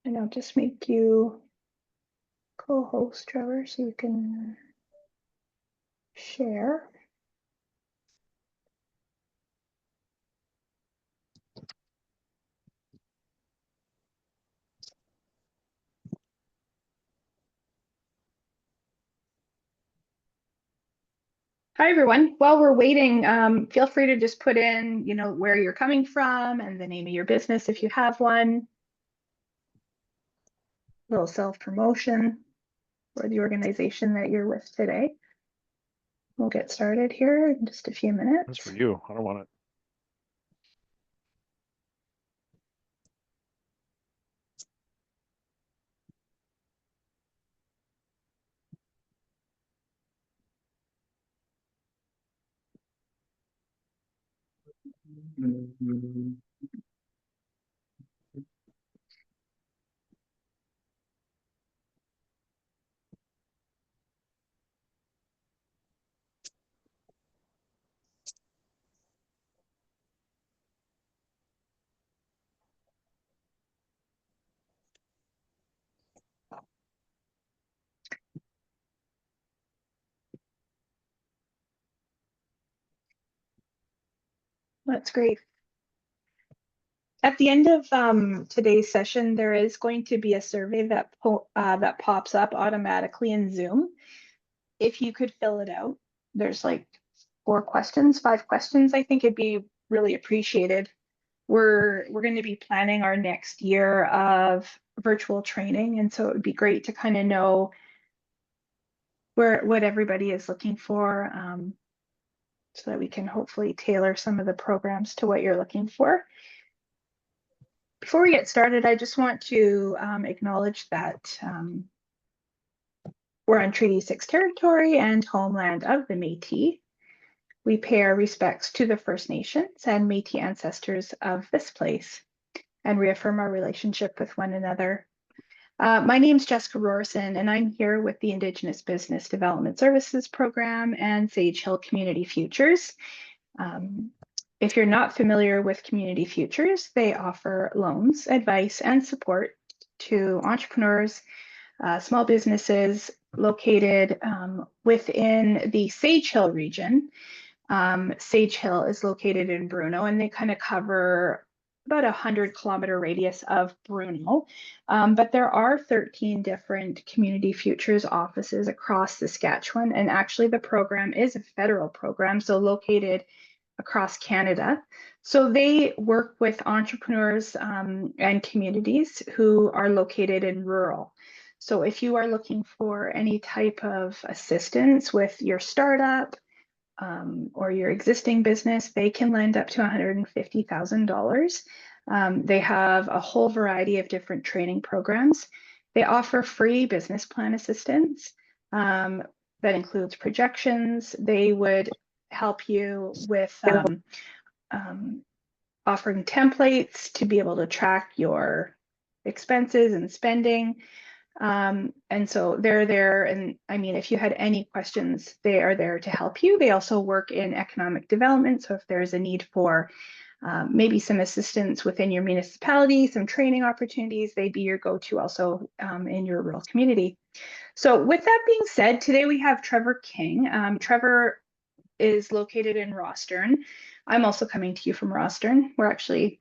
And I'll just make you co-host, Trevor, so you can share. Hi, everyone. While we're waiting, feel free to just put in, where you're coming from and the name of your business if you have one. A little self-promotion for the organization that you're with today. We'll get started here in just a few minutes. That's for you. I don't want it. That's great. At the end of today's session, there is going to be a survey that pops up automatically in Zoom. If you could fill it out, there's like 5 questions, I think it'd be really appreciated. We're going to be planning our next year of virtual training, and so it would be great to kind of know what everybody is looking for, so that we can hopefully tailor some of the programs to what you're looking for. Before we get started, I just want to acknowledge that we're on Treaty 6 territory and homeland of the Métis. We pay our respects to the First Nations and Métis ancestors of this place and reaffirm our relationship with one another. My name's Jessica Rorson, and I'm here with the Indigenous Business Development Services Program and Sage Hill Community Futures. If you're not familiar with Community Futures, they offer loans, advice, and support to entrepreneurs, small businesses located within the Sage Hill region. Sage Hill is located in Bruno, and they kind of cover about a 100-kilometer radius of Bruno. But there are 13 different Community Futures offices across Saskatchewan, and actually the program is a federal program, so located across Canada. So they work with entrepreneurs and communities who are located in rural. So if you are looking for any type of assistance with your startup or your existing business, they can lend up to $150,000. They have a whole variety of different training programs. They offer free business plan assistance that includes projections. They would help you with offering templates to be able to track your expenses and spending. And so they're there. And I mean, if you had any questions, they are there to help you. They also work in economic development. So if there's a need for maybe some assistance within your municipality, some training opportunities, they'd be your go-to also in your rural community. So with that being said, today we have Trevor King. Trevor is located in Rostern. I'm also coming to you from Rostern. We're actually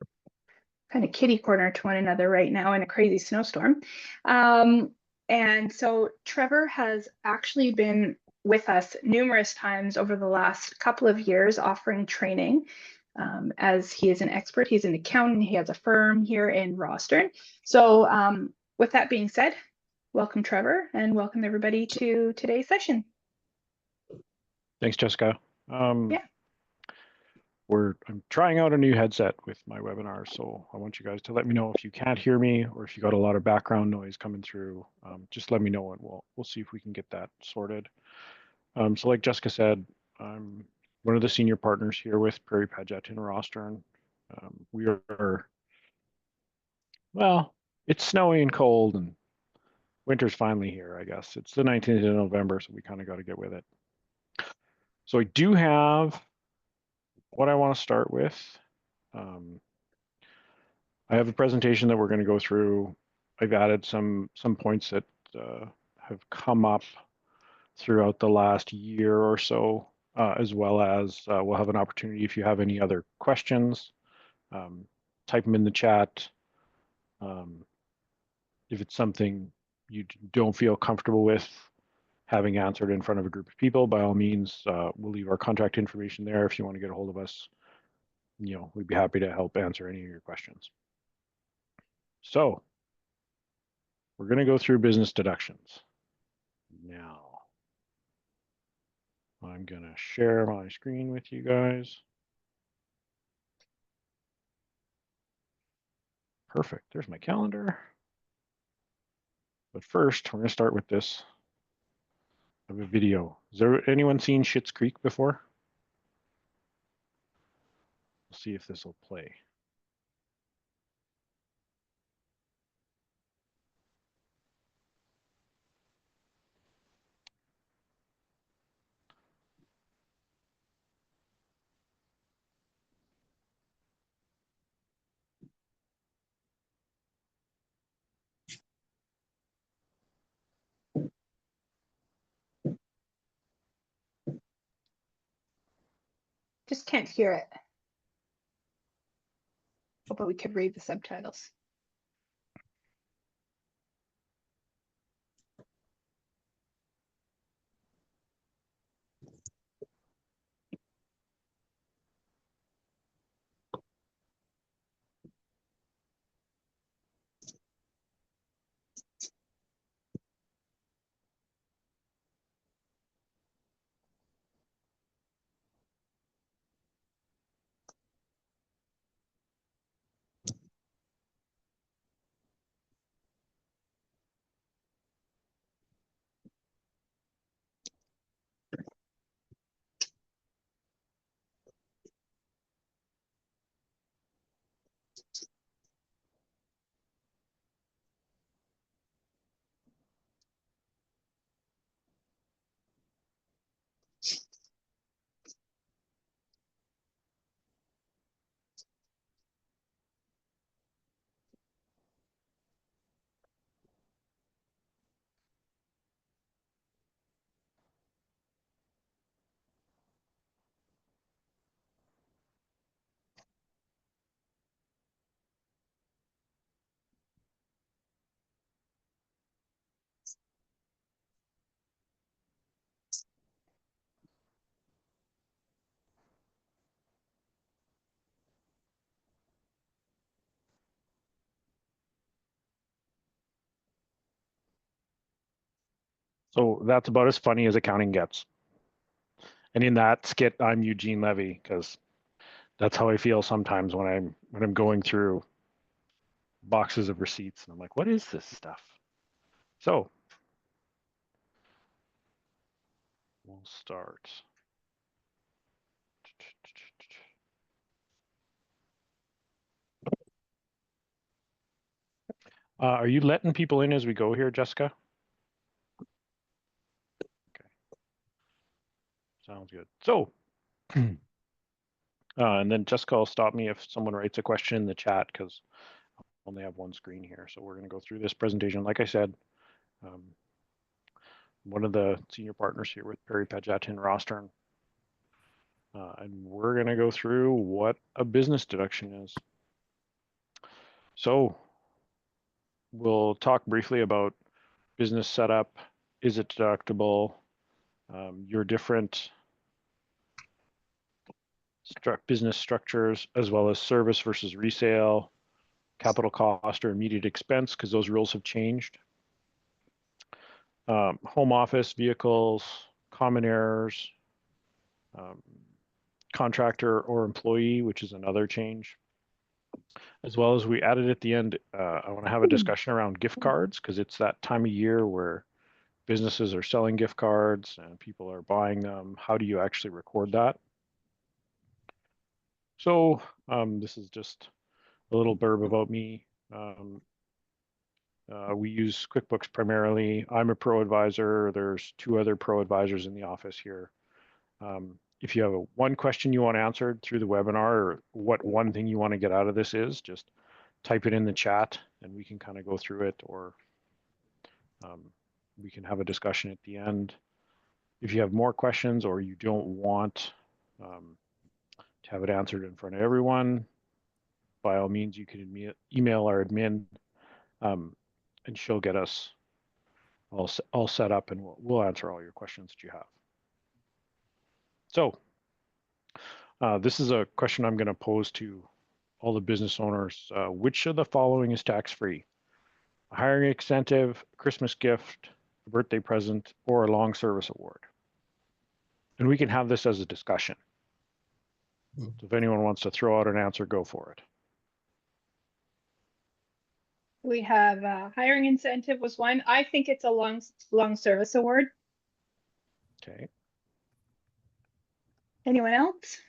kind of kitty corner to one another right now in a crazy snowstorm. And so Trevor has actually been with us numerous times over the last couple of years offering training. As he is an expert, he's an accountant, he has a firm here in Rostern. So with that being said, welcome Trevor, and welcome everybody to today's session. Thanks, Jessica. Yeah. I'm trying out a new headset with my webinar, so I want you guys to let me know if you can't hear me or if you got a lot of background noise coming through. Just let me know, and we'll see if we can get that sorted. So like Jessica said, I'm one of the senior partners here with Prairie Padgett in Rostern. We are, well, it's snowy and cold, and winter's finally here, I guess. It's the 19th of November, so we kind of got to get with it. So I do have what I want to start with. I have a presentation that we're going to go through. I've added some points that have come up throughout the last year or so, as well as we'll have an opportunity if you have any other questions, type them in the chat. If it's something you don't feel comfortable with having answered in front of a group of people, by all means, we'll leave our contact information there. If you want to get a hold of us, we'd be happy to help answer any of your questions. So we're going to go through business deductions. Now, I'm going to share my screen with you guys. Perfect. There's my calendar. But first, we're going to start with this. I have a video. Has anyone seen Schitt's Creek before? We'll see if this will play. Just can't hear it. Oh, but we could read the subtitles. So that's about as funny as accounting gets. And in that skit, I'm Eugene Levy, because that's how I feel sometimes when I'm going through boxes of receipts and I'm like, what is this stuff? So we'll start. Are you letting people in as we go here, Jessica? Okay. Sounds good. So, and then Jessica will stop me if someone writes a question in the chat, because I only have one screen here. So we're going to go through this presentation. Like I said, one of the senior partners here with Perry Paget and Rostern. And we're going to go through what a business deduction is. So we'll talk briefly about business setup. Is it deductible? Your different business structures, as well as service versus resale, capital cost or immediate expense, because those rules have changed. Home office, vehicles, common errors, contractor or employee, which is another change. As well as we added at the end, I want to have a discussion around gift cards, because it's that time of year where businesses are selling gift cards and people are buying them. How do you actually record that? So this is just a little blurb about me. We use QuickBooks primarily. I'm a pro advisor. There's 2 other pro advisors in the office here. If you have one question you want answered through the webinar, or what one thing you want to get out of this is, just type it in the chat and we can kind of go through it, or we can have a discussion at the end. If you have more questions or you don't want to have it answered in front of everyone, by all means, you can email our admin and she'll get us all set up, and we'll answer all your questions that you have. So this is a question I'm going to pose to all the business owners. Which of the following is tax-free? A hiring incentive, a Christmas gift, a birthday present, or a long service award? And we can have this as a discussion. So if anyone wants to throw out an answer, go for it. We have hiring incentive was one. I think it's a long service award. Okay. Anyone else?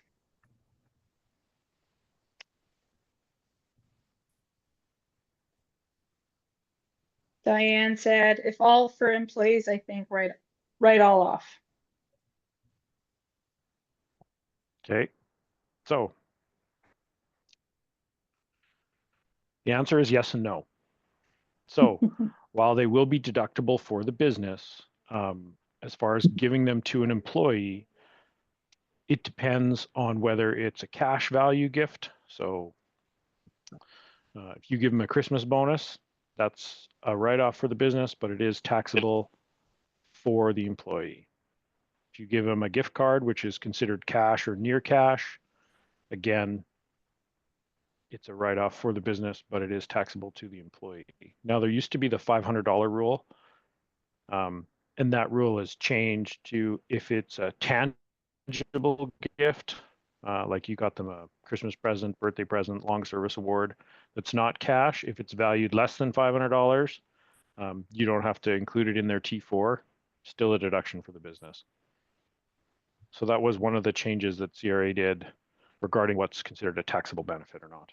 Diane said, if all for employees, I think write all off. Okay. So the answer is yes and no. So while they will be deductible for the business, as far as giving them to an employee, it depends on whether it's a cash value gift. So if you give them a Christmas bonus, that's a write-off for the business, but it is taxable for the employee. If you give them a gift card, which is considered cash or near cash, again, it's a write-off for the business, but it is taxable to the employee. Now, there used to be the $500 rule, and that rule has changed to if it's a tangible gift, like you got them a Christmas present, birthday present, long service award, that's not cash. If it's valued less than $500, you don't have to include it in their T4, still a deduction for the business. So that was one of the changes that CRA did regarding what's considered a taxable benefit or not.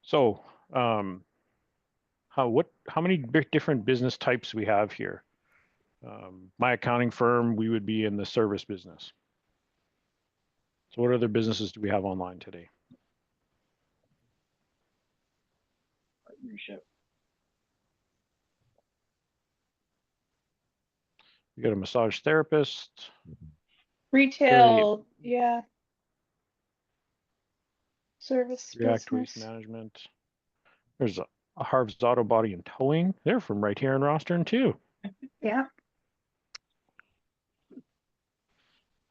So how many different business types we have here? My accounting firm, we would be in the service business. So what other businesses do we have online today? Partnership. We got a massage therapist. Retail, yeah. Service React business. Waste Management. There's a Harv's Auto Body and Towing. They're from right here in Rostern too. Yeah.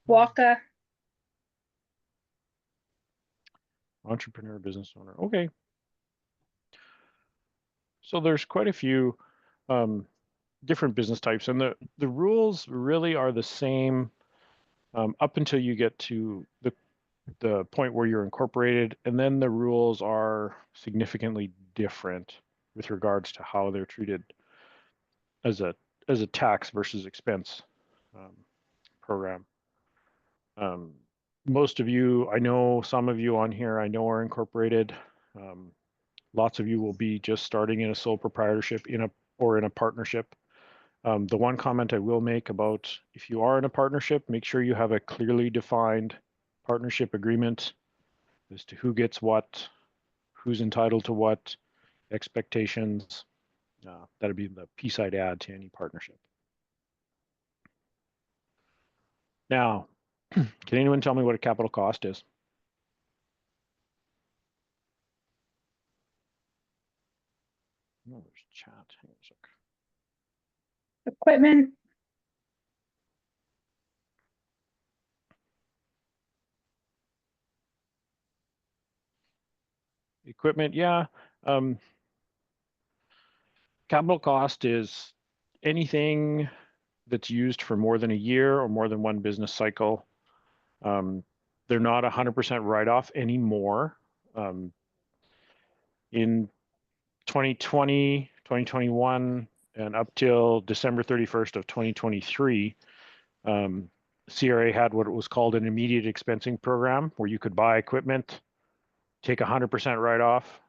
Waka. Entrepreneur, business owner. Okay. So there's quite a few different business types, and the rules really are the same up until you get to the point where you're incorporated, and then the rules are significantly different with regards to how they're treated as a tax versus expense program. Most of you, I know some of you on here, I know are incorporated. Lots of you will be just starting in a sole proprietorship or in a partnership. The one comment I will make about if you are in a partnership, make sure you have a clearly defined partnership agreement as to who gets what, who's entitled to what, expectations. That'd be the piece I'd add to any partnership. Now, can anyone tell me what a capital cost is? Oh, there's chat. Hang on a sec. Equipment. Equipment, yeah. Capital cost is anything that's used for more than a year or more than one business cycle. They're not 100% write-off anymore. In 2020, 2021, and up till December 31st of 2023, CRA had what it was called an immediate expensing program, where you could buy equipment, take 100% write-off,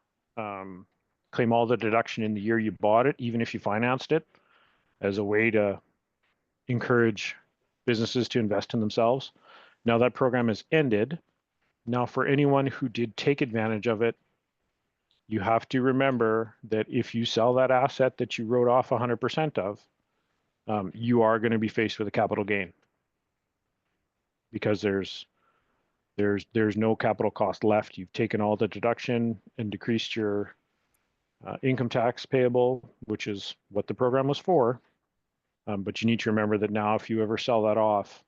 claim all the deduction in the year you bought it, even if you financed it, as a way to encourage businesses to invest in themselves. Now that program has ended. Now for anyone who did take advantage of it, you have to remember that if you sell that asset that you wrote off 100% of, you are going to be faced with a capital gain because there's no capital cost left. You've taken all the deduction and decreased your income tax payable, which is what the program was for. But you need to remember that now, if you ever sell that off,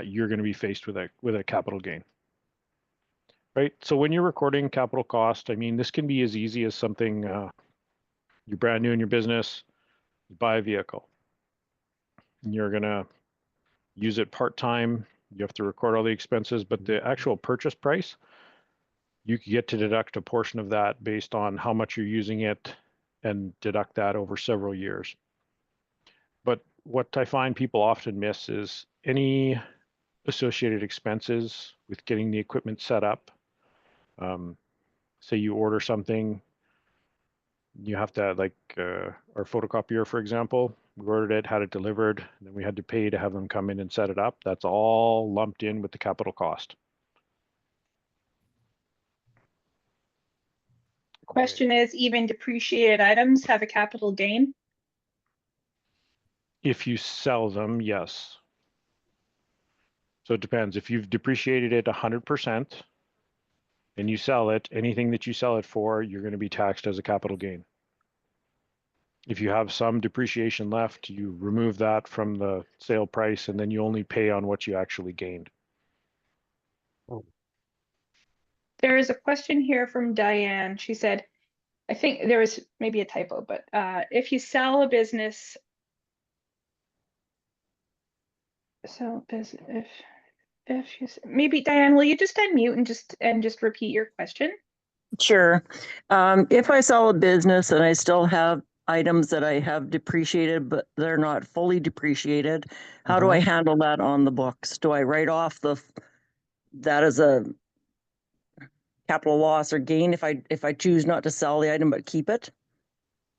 you're going to be faced with a capital gain. Right. So when you're recording capital cost, I mean, this can be as easy as something you're brand new in your business, you buy a vehicle, and you're going to use it part-time. You have to record all the expenses, but the actual purchase price, you get to deduct a portion of that based on how much you're using it and deduct that over several years. But what I find people often miss is any associated expenses with getting the equipment set up. Say you order something, you have to, like our photocopier, for example, we ordered it, had it delivered, and then we had to pay to have them come in and set it up. That's all lumped in with the capital cost. Question is, even depreciated items have a capital gain? If you sell them, yes. So it depends. If you've depreciated it 100% and you sell it, anything that you sell it for, you're going to be taxed as a capital gain. If you have some depreciation left, you remove that from the sale price and then you only pay on what you actually gained. There is a question here from Diane. She said, I think there was maybe a typo, but if you sell a business, if you maybe Diane, will you just unmute and just repeat your question? Sure. If I sell a business and I still have items that I have depreciated, but they're not fully depreciated, how do I handle that on the books? Do I write off that as a capital loss or gain if I choose not to sell the item but keep it?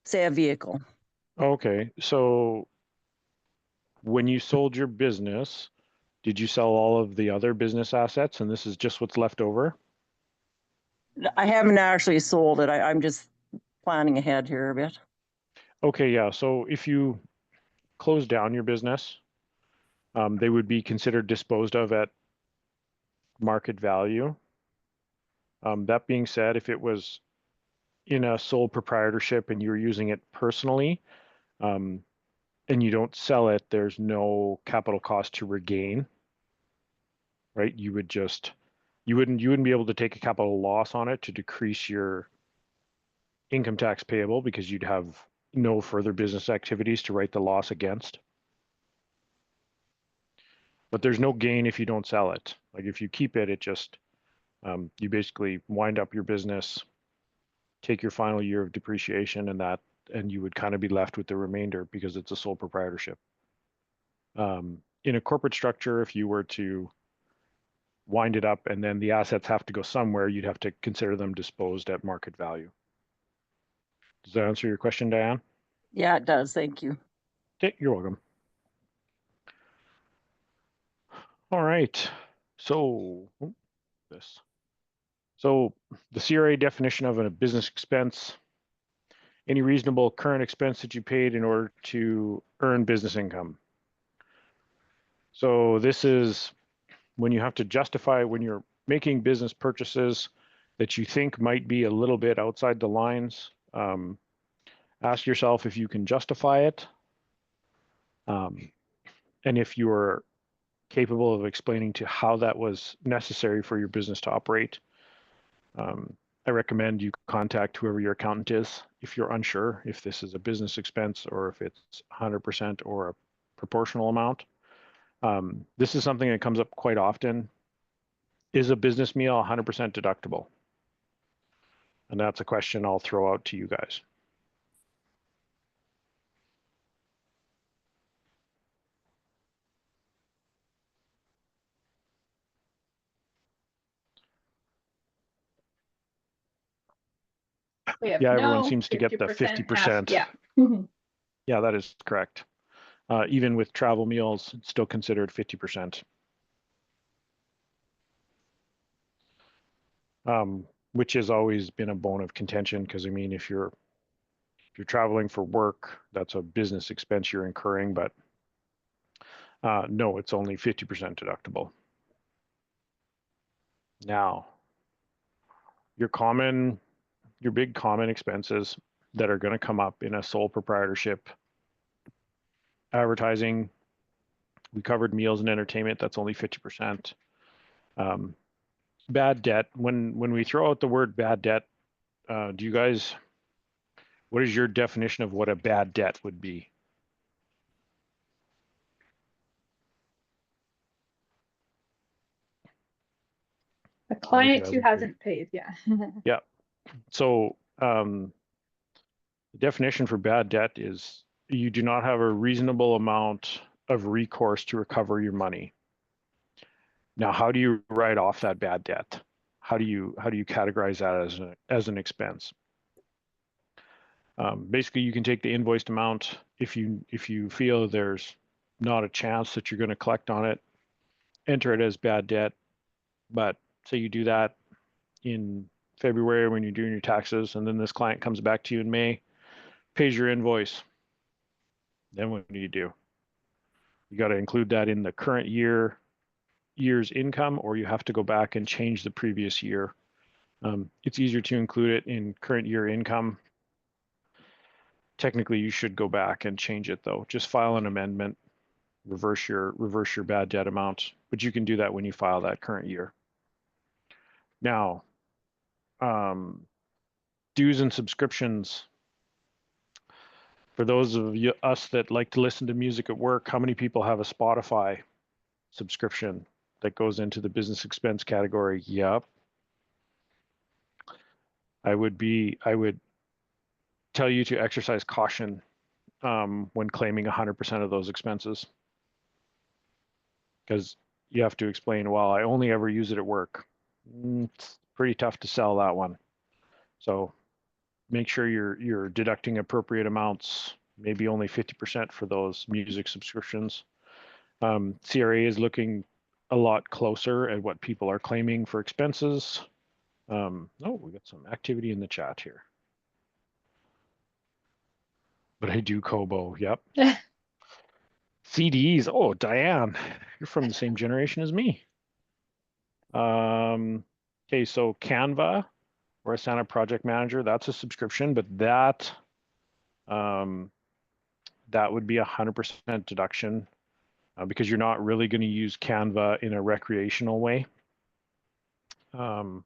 Say a vehicle. Okay, so when you sold your business, did you sell all of the other business assets and this is just what's left over? I haven't actually sold it. I'm just planning ahead here a bit. Okay, yeah. So if you close down your business, they would be considered disposed of at market value. That being said, if it was in a sole proprietorship and you were using it personally, and you don't sell it, there's no capital cost to regain, right? You wouldn't be able to take a capital loss on it to decrease your income tax payable because you'd have no further business activities to write the loss against. But there's no gain if you don't sell it. Like if you keep it, it just, you basically wind up your business, take your final year of depreciation and you would kind of be left with the remainder because it's a sole proprietorship. In a corporate structure, if you were to wind it up and then the assets have to go somewhere, you'd have to consider them disposed at market value. Does that answer your question, Diane? Yeah, it does. Thank you. Okay, you're welcome. All right. So the CRA definition of a business expense, any reasonable current expense that you paid in order to earn business income. So this is when you have to justify when you're making business purchases that you think might be a little bit outside the lines. Ask yourself if you can justify it. And if you're capable of explaining to how that was necessary for your business to operate. I recommend you contact whoever your accountant is if you're unsure if this is a business expense or if it's 100% or a proportional amount. This is something that comes up quite often. Is a business meal 100% deductible? And that's a question I'll throw out to you guys. Yeah, everyone seems to get the 50%. Yeah. Yeah, that is correct. Even with travel meals, it's still considered 50%. which has always been a bone of contention. Because I mean, if you're traveling for work, that's a business expense you're incurring, but no, it's only 50% deductible. Now, your big common expenses that are going to come up in a sole proprietorship, advertising, we covered meals and entertainment, that's only 50%. Bad debt, when we throw out the word bad debt, do you guys, what is your definition of what a bad debt would be? A client who hasn't hasn't paid, yeah. Yeah. So the definition for bad debt is you do not have a reasonable amount of recourse to recover your money. Now, how do you write off that bad debt? How do you categorize that as an expense? Basically, you can take the invoiced amount if you feel there's not a chance that you're going to collect on it, enter it as bad debt. But say you do that in February when you're doing your taxes, and then this client comes back to you in May, pays your invoice. Then what do? You got to include that in the current year's income, or you have to go back and change the previous year. It's easier to include it in current year income. Technically, you should go back and change it though. Just file an amendment, reverse your bad debt amount, but you can do that when you file that current year. Now, dues and subscriptions. For those of us that like to listen to music at work, how many people have a Spotify subscription that goes into the business expense category? Yep. I would tell you to exercise caution when claiming 100% of those expenses, because you have to explain, well, I only ever use it at work. It's pretty tough to sell that one. So make sure you're deducting appropriate amounts, maybe only 50% for those music subscriptions. CRA is looking a lot closer at what people are claiming for expenses. Oh, we got some activity in the chat here. But I do Kobo, yep. CDs, oh, Diane, you're from the same generation as me. Okay, so Canva or Asana Project Manager, that's a subscription, but that would be 100% deduction because you're not really going to use Canva in a recreational way. So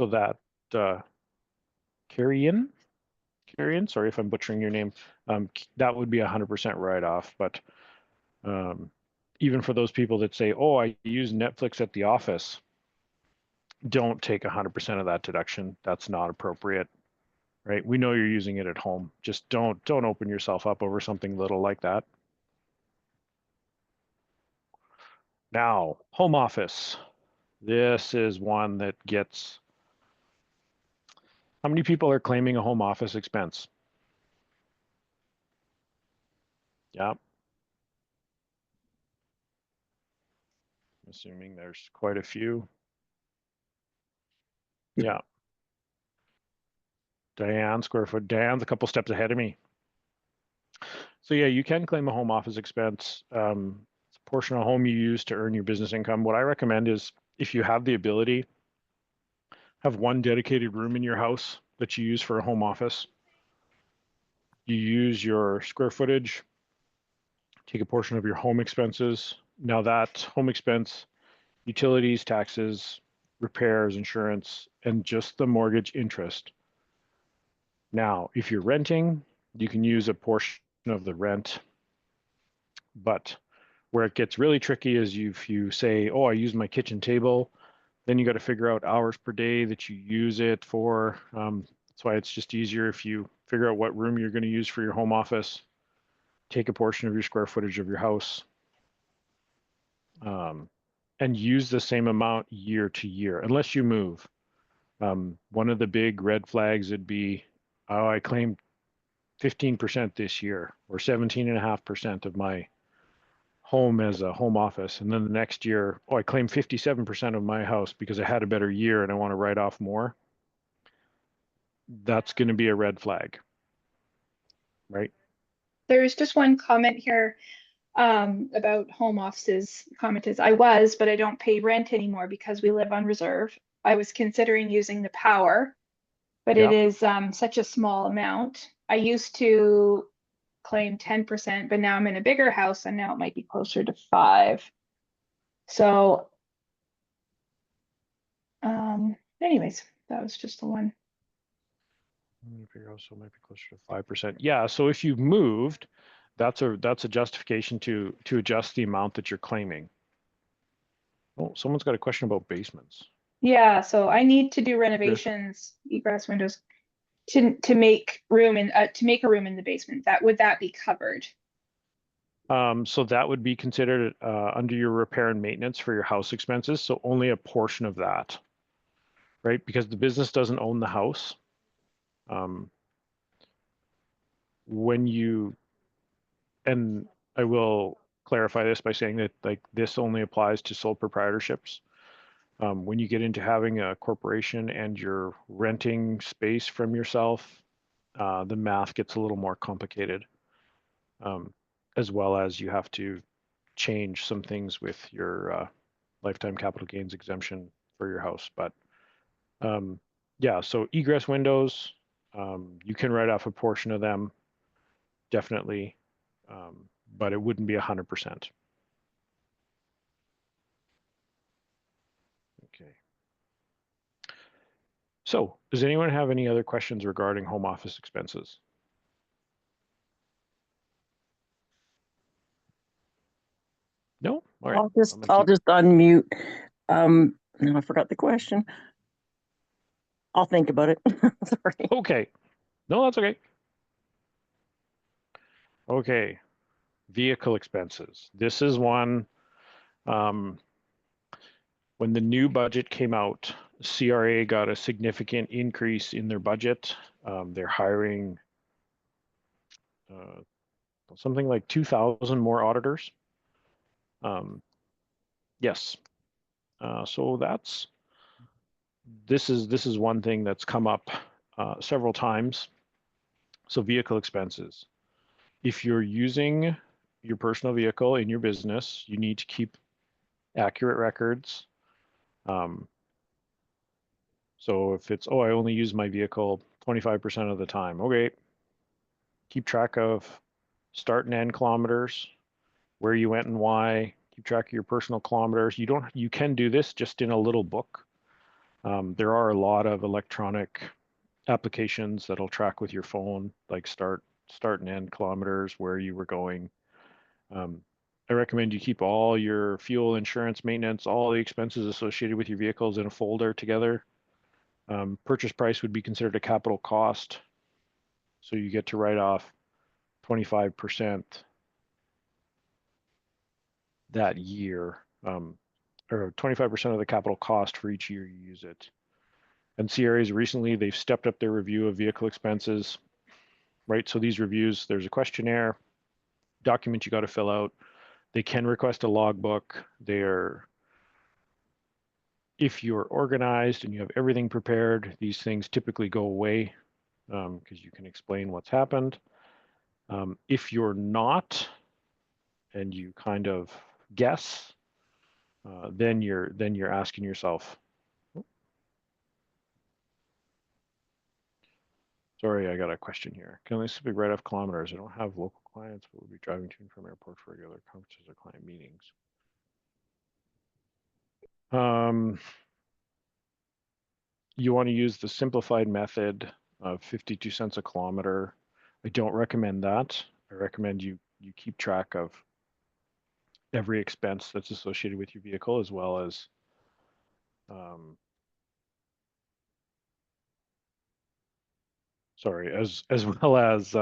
that Carrion, sorry if I'm butchering your name, that would be 100% write-off. But even for those people that say, oh, I use Netflix at the office, don't take 100% of that deduction. That's not appropriate, right? We know you're using it at home. Just don't open yourself up over something little like that. Now, home office. This is one that gets, how many people are claiming a home office expense? Yeah. Assuming there's quite a few. Yeah. Diane, square foot. Diane's a couple steps ahead of me. So yeah, you can claim a home office expense. It's a portion of home you use to earn your business income. What I recommend is if you have the ability, have one dedicated room in your house that you use for a home office. You use your square footage, take a portion of your home expenses. Now that home expense, utilities, taxes, repairs, insurance, and just the mortgage interest. Now, if you're renting, you can use a portion of the rent, but where it gets really tricky is if you say, oh, I use my kitchen table, then you got to figure out hours per day that you use it for. That's why it's just easier if you figure out what room you're going to use for your home office, take a portion of your square footage of your house, and use the same amount year to year, unless you move. One of the big red flags would be, oh, I claimed 15% this year or 17.5% of my home as a home office, and then the next year, oh, I claim 57% of my house because I had a better year and I want to write off more, that's going to be a red flag, right? There's just one comment here about home offices. Comment is, I was, but I don't pay rent anymore because we live on reserve. I was considering using the power, but it Yeah. is such a small amount. I used to claim 10%, but now I'm in a bigger house and now it might be closer to 5. So anyways, that was just the one. Figure out, so it might be closer to 5%. Yeah, so if you've moved, that's a justification to adjust the amount that you're claiming. Oh, someone's got a question about basements. Yeah, so I need to do renovations, egress windows, to make room in to make a room in the basement. Would that be covered? So that would be considered under your repair and maintenance for your house expenses. So only a portion of that, right? Because the business doesn't own the house. When you, and I will clarify this by saying that like this only applies to sole proprietorships. When you get into having a corporation and you're renting space from yourself, the math gets a little more complicated, as well as you have to change some things with your lifetime capital gains exemption for your house. But yeah, so egress windows, you can write off a portion of them, definitely, but it wouldn't be 100%. Okay. So does anyone have any other questions regarding home office expenses? No? All right. I'll just unmute. No, I forgot the question. I'll think about it. Sorry. Okay. No, that's okay. Okay. Vehicle expenses. This is one, when the new budget came out, CRA got a significant increase in their budget. They're hiring something like 2,000 more auditors. Yes. So this is one thing that's come up several times. So vehicle expenses. If you're using your personal vehicle in your business, you need to keep accurate records. So if it's, oh, I only use my vehicle 25% of the time, okay. Keep track of start and end kilometers, where you went and why. Keep track of your personal kilometers. You can do this just in a little book. There are a lot of electronic applications that'll track with your phone, like start and end kilometers, where you were going. I recommend you keep all your fuel, insurance, maintenance, all the expenses associated with your vehicles in a folder together. Purchase price would be considered a capital cost. So you get to write off 25% that year, or 25% of the capital cost for each year you use it. And CRAs recently, they've stepped up their review of vehicle expenses, right? So these reviews, there's a questionnaire, document you got to fill out. They can request a logbook. If you're organized and you have everything prepared, these things typically go away because you can explain what's happened. If you're not, and you kind of guess, then you're asking yourself, sorry, I got a question here. Can I simply write off kilometers? I don't have local clients, but we'll be driving to and from airport for regular conferences or client meetings. You want to use the simplified method of 52 cents a kilometer. I don't recommend that. I recommend you keep track of every expense that's associated with your vehicle, as well as as well as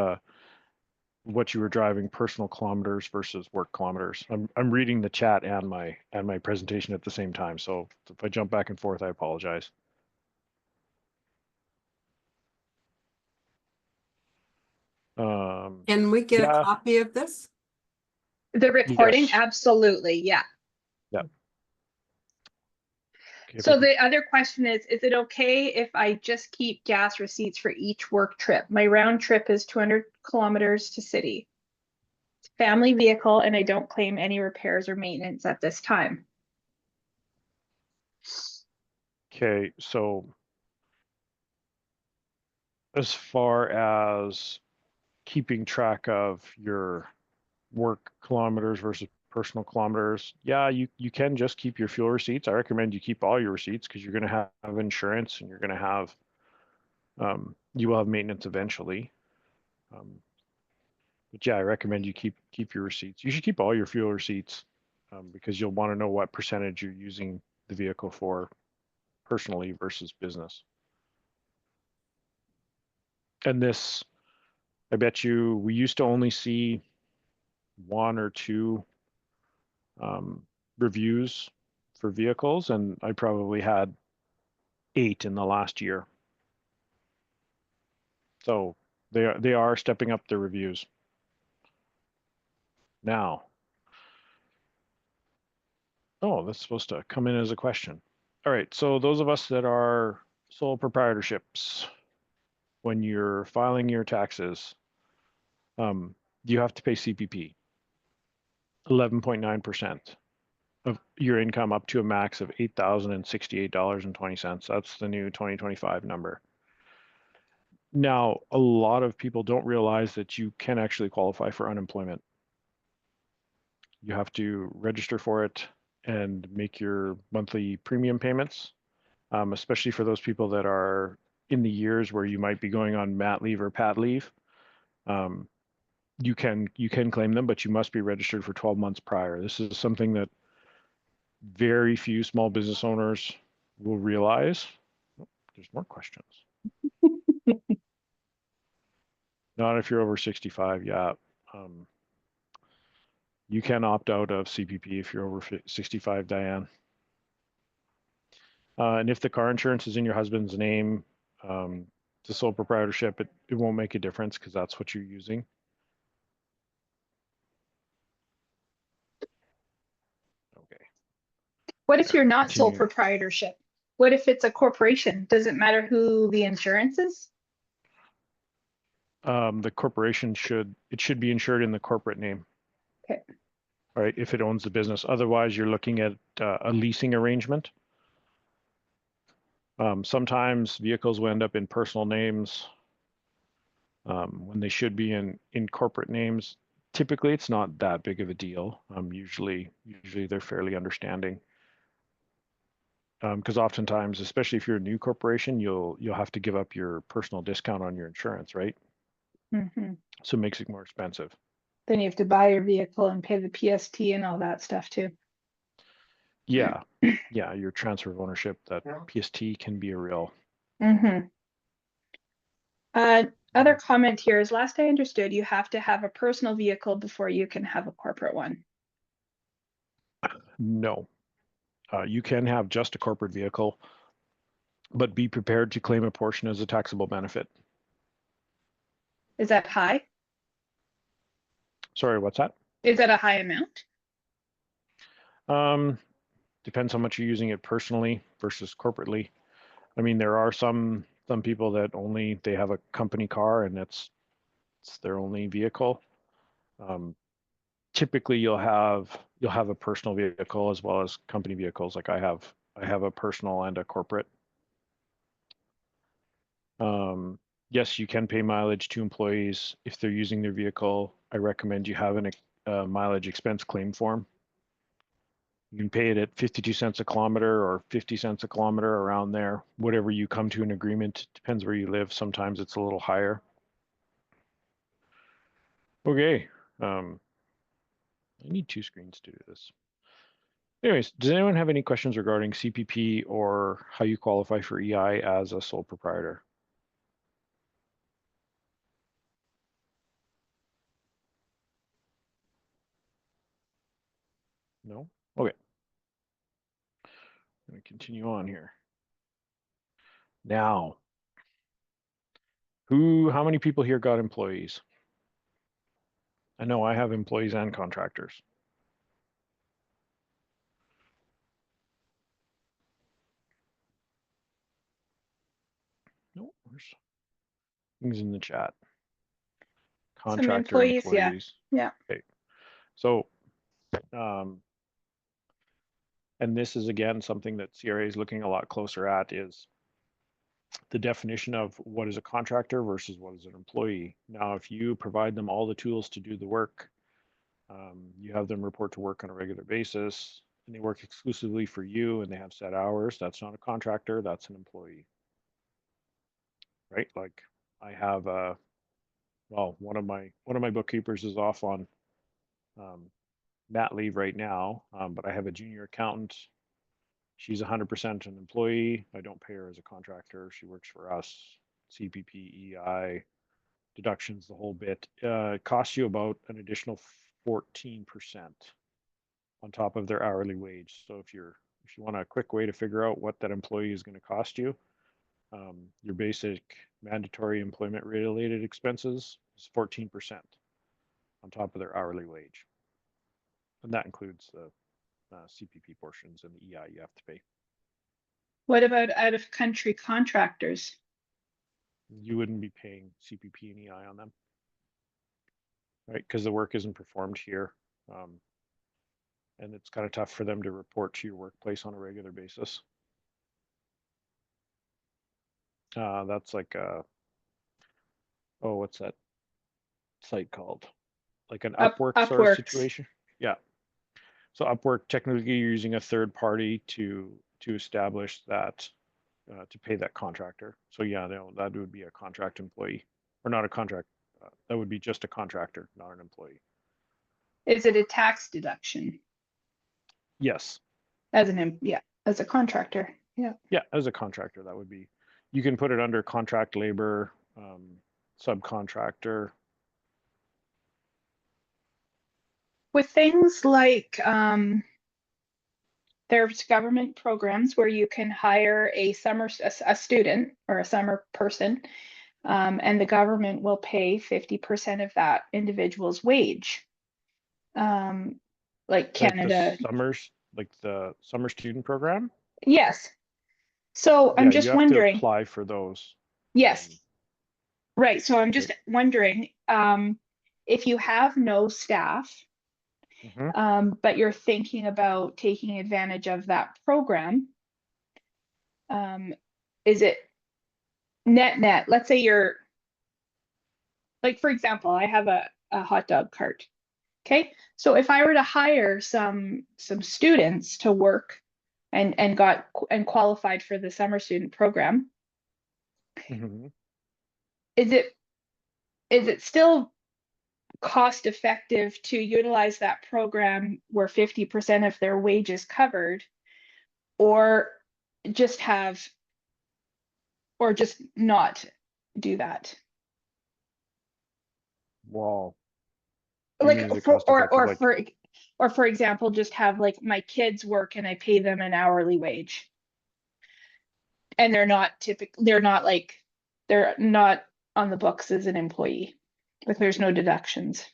what you were driving, personal kilometers versus work kilometers. I'm reading the chat and my presentation at the same time, so if I jump back and forth, I apologize. Can we get a copy of this? The reporting, Yes. absolutely, yeah. Okay, So the other question is it okay if I just keep gas receipts for each work trip? My round trip is 200 kilometers to city. It's a family vehicle, and I don't claim any repairs or maintenance at this time. okay, so as far as keeping track of your work kilometers versus personal kilometers, yeah, you can just keep your fuel receipts. I recommend you keep all your receipts because you're going to have insurance and you're going to have you will have maintenance eventually. But yeah, I recommend you keep your receipts. You should keep all your fuel receipts because you'll want to know what percentage you're using the vehicle for personally versus business. And this, I bet you, we used to only see one or two reviews for vehicles, and I probably had 8 in the last year. So they are stepping up their reviews now. Oh, that's supposed to come in as a question. All right, so those of us that are sole proprietorships, when you're filing your taxes, you have to pay CPP, 11.9% of your income up to a max of $8,068.20. That's the new 2025 number. Now, a lot of people don't realize that you can actually qualify for unemployment. You have to register for it and make your monthly premium payments, especially for those people that are in the years where you might be going on mat leave or pat leave. You can claim them, but you must be registered for 12 months prior. This is something that very few small business owners will realize. Oh, there's more questions. Not if you're over 65. Yeah. You can opt out of CPP if you're over 65, Diane. And if the car insurance is in your husband's name, the sole proprietorship, it won't make a difference because that's what you're using. Okay. What if you're not sole Continue. proprietorship? What if it's a corporation? Does it matter who the insurance is? The corporation should be insured in the corporate name. Okay. Right, if it owns the business. Otherwise, you're looking at a leasing arrangement. Sometimes vehicles will end up in personal names when they should be in corporate names. Typically, it's not that big of a deal. Usually they're fairly understanding. Because oftentimes, especially if you're a new corporation, you'll have to give up your personal discount on your insurance, right? Mm-hmm. So it makes it more expensive. Then you have to buy your vehicle and pay the PST and all that stuff too. Yeah, yeah, your transfer of ownership, that PST can be a real. Mm-hmm. Other comment here is, last I understood, you have to have a personal vehicle before you can have a corporate one. No, you can have just a corporate vehicle, but be prepared to claim a portion as a taxable benefit. Is that high? Sorry, what's that? Is that a high amount? Depends how much you're using it personally versus corporately. I mean, there are some people that they have a company car and it's their only vehicle. Typically, you'll have a personal vehicle as well as company vehicles. Like I have a personal and a corporate. Yes, you can pay mileage to employees if they're using their vehicle. I recommend you have a mileage expense claim form. You can pay it at 52 cents a kilometer or 50 cents a kilometer, around there. Whatever you come to an agreement, depends where you live. Sometimes it's a little higher. Okay. I need 2 screens to do this. Anyways, does anyone have any questions regarding CPP or how you qualify for EI as a sole proprietor? No? Okay. I'm going to continue on here. Now, how many people here got employees? I know I have employees and contractors. No, there's things in the chat. Some Contractor employees, yeah. employees. Yeah. Okay. So, and this is again something that CRA is looking a lot closer at, is the definition of what is a contractor versus what is an employee. Now, if you provide them all the tools to do the work, you have them report to work on a regular basis, and they work exclusively for you and they have set hours, that's not a contractor, that's an employee. Right? Like I have well, one of my bookkeepers is off on mat leave right now, but I have a junior accountant. She's 100% an employee. I don't pay her as a contractor. She works for us. CPP, EI, deductions, the whole bit. It costs you about an additional 14% on top of their hourly wage. So if you want a quick way to figure out what that employee is going to cost you, your basic mandatory employment related expenses is 14% on top of their hourly wage. And that includes the CPP portions and the EI you have to pay. What about out of country contractors? You wouldn't be paying CPP and EI on them, right? Because the work isn't performed here. And it's kind of tough for them to report to your workplace on a regular basis. That's like oh, what's that site called? Like an Upwork sort of Upworks. situation. Yeah. So Upwork, technically you're using a third party to establish that, to pay that contractor. So yeah, no, that would be a contract employee, or not a contract. That would be just a contractor, not an employee. Is it a tax deduction Yes. as as a contractor? Yeah. Yeah, as a contractor, that would be. You can put it under contract labor, subcontractor. With things like there's government programs where you can hire a student or a summer person, and the government will pay 50% of that individual's wage. Like Canada. Like the summer student program. Yes. So I'm just you have wondering. to apply for those. Yes. Right. So I'm just wondering, if you have no staff, but you're thinking about taking advantage of that program, is it net? Let's say you're, like, for example, I have a hot dog cart. Okay. So if I were to hire some students to work and qualified for the summer student program, is it still cost effective to utilize that program where 50% of their wage is covered, or just not do that? Well, like for example, just have like my kids work and I pay them an hourly wage, and they're not on the books as an employee, but there's no deductions.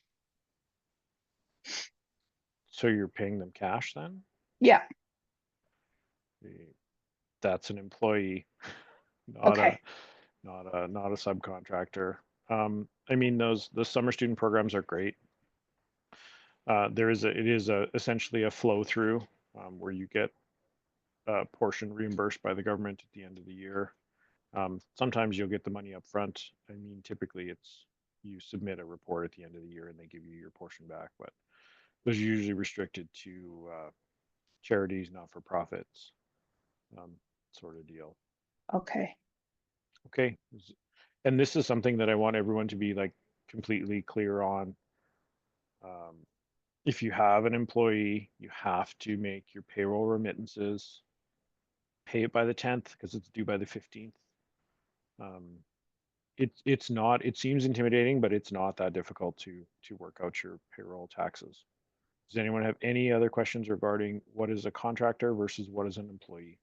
So you're paying them cash then? Yeah. That's an employee, Okay. not a subcontractor. I mean, the summer student programs are great. It is essentially a flow through, where you get a portion reimbursed by the government at the end of the year. Sometimes you'll get the money up front. I mean, typically you submit a report at the end of the year and they give you your portion back, but those are usually restricted to charities, not for profits, sort of deal. Okay. Okay. And this is something that I want everyone to be like completely clear on. If you have an employee, you have to make your payroll remittances, pay it by the 10th because it's due by the 15th. It seems intimidating, but it's not that difficult to work out your payroll taxes. Does anyone have any other questions regarding what is a contractor versus what is an employee?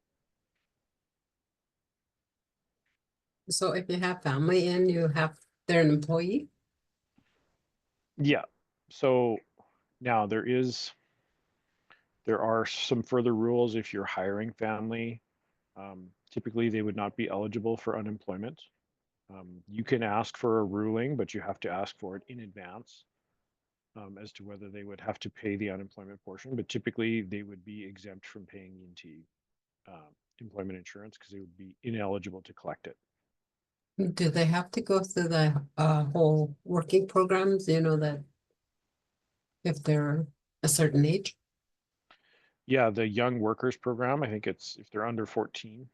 So if you have family in, they're an employee? Yeah. So now there are some further rules if you're hiring family. Typically, they would not be eligible for unemployment. You can ask for a ruling, but you have to ask for it in advance as to whether they would have to pay the unemployment portion. But typically, they would be exempt from paying into employment insurance because they would be ineligible to collect it. Do they have to go through the whole working programs, that if they're a certain age? Yeah, the Young Workers Program, I think it's if they're under 14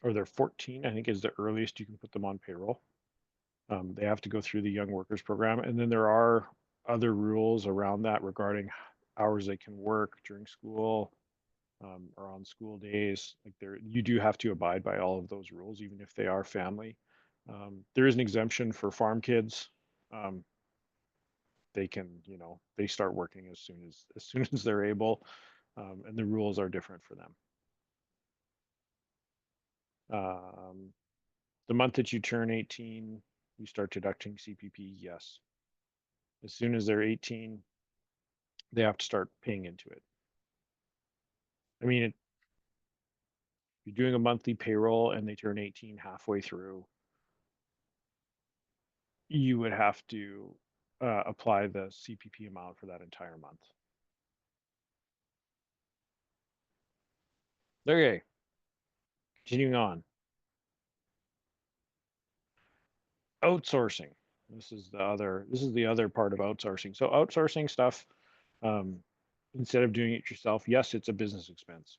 or they're 14, I think is the earliest you can put them on payroll. They have to go through the Young Workers Program. And then there are other rules around that regarding hours they can work during school or on school days. Like you do have to abide by all of those rules, even if they are family. There is an exemption for farm kids. They can, they start working as soon as they're able, and the rules are different for them. The month that you turn 18, you start deducting CPP. Yes, as soon as they're 18, they have to start paying into it. I mean, if you're doing a monthly payroll and they turn 18 halfway through, you would have to apply the CPP amount for that entire month. Okay, continuing on. Outsourcing. This is the other part of outsourcing. So outsourcing stuff, instead of doing it yourself, yes, it's a business expense.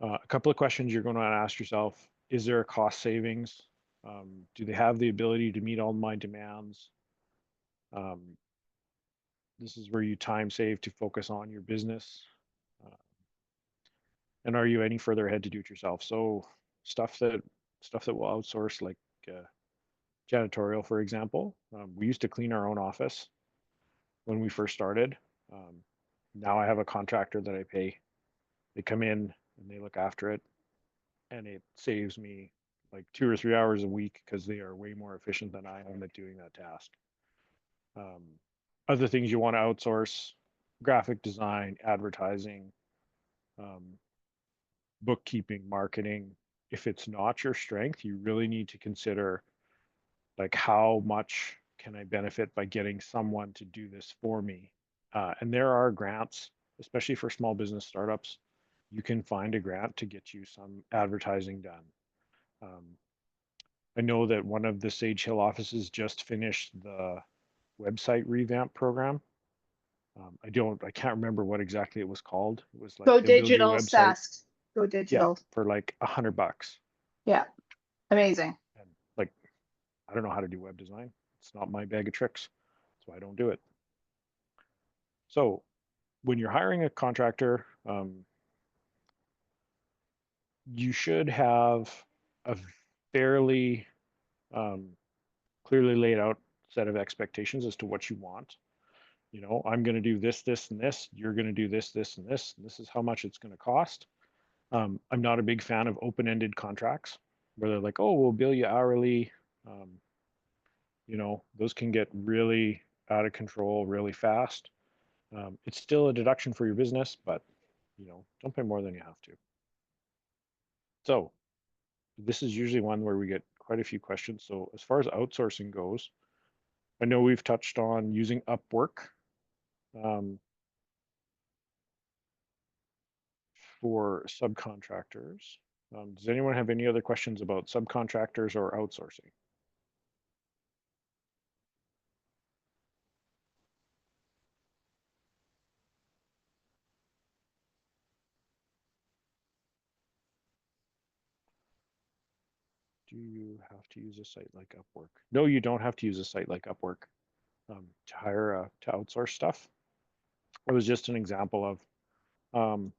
A couple of questions you're going to ask yourself: is there a cost savings? Do they have the ability to meet all my demands? This is where you time save to focus on your business. And are you any further ahead to do it yourself? So stuff that we'll outsource, like janitorial, for example. We used to clean our own office when we first started. Now I have a contractor that I pay. They come in and they look after it, and it saves me like 2 or 3 hours a week because they are way more efficient than I am at doing that task. Other things you want to outsource: graphic design, advertising, bookkeeping, marketing. If it's not your strength, you really need to consider, like, how much can I benefit by getting someone to do this for me? And there are grants, especially for small business startups. You can find a grant to get you some advertising done. I know that one of the Sage Hill offices just finished the website revamp program. I can't remember what exactly it was called. It was like Go they build your digital, website. Sask. Go digital. For like $100. Yeah. Amazing. And like, I don't know how to do web design. It's not my bag of tricks, so I don't do it. So when you're hiring a contractor, you should have a fairly clearly laid out set of expectations as to what you want. I'm going to do this, this, and this. You're going to do this, this, and this. And this is how much it's going to cost. I'm not a big fan of open-ended contracts where they're like, oh, we'll bill you hourly. Those can get really out of control really fast. It's still a deduction for your business, but don't pay more than you have to. So this is usually one where we get quite a few questions. So as far as outsourcing goes, I know we've touched on using Upwork for subcontractors. Does anyone have any other questions about subcontractors or outsourcing? Do you have to use a site like Upwork? No, you don't have to use a site like Upwork to outsource stuff. It was just an example of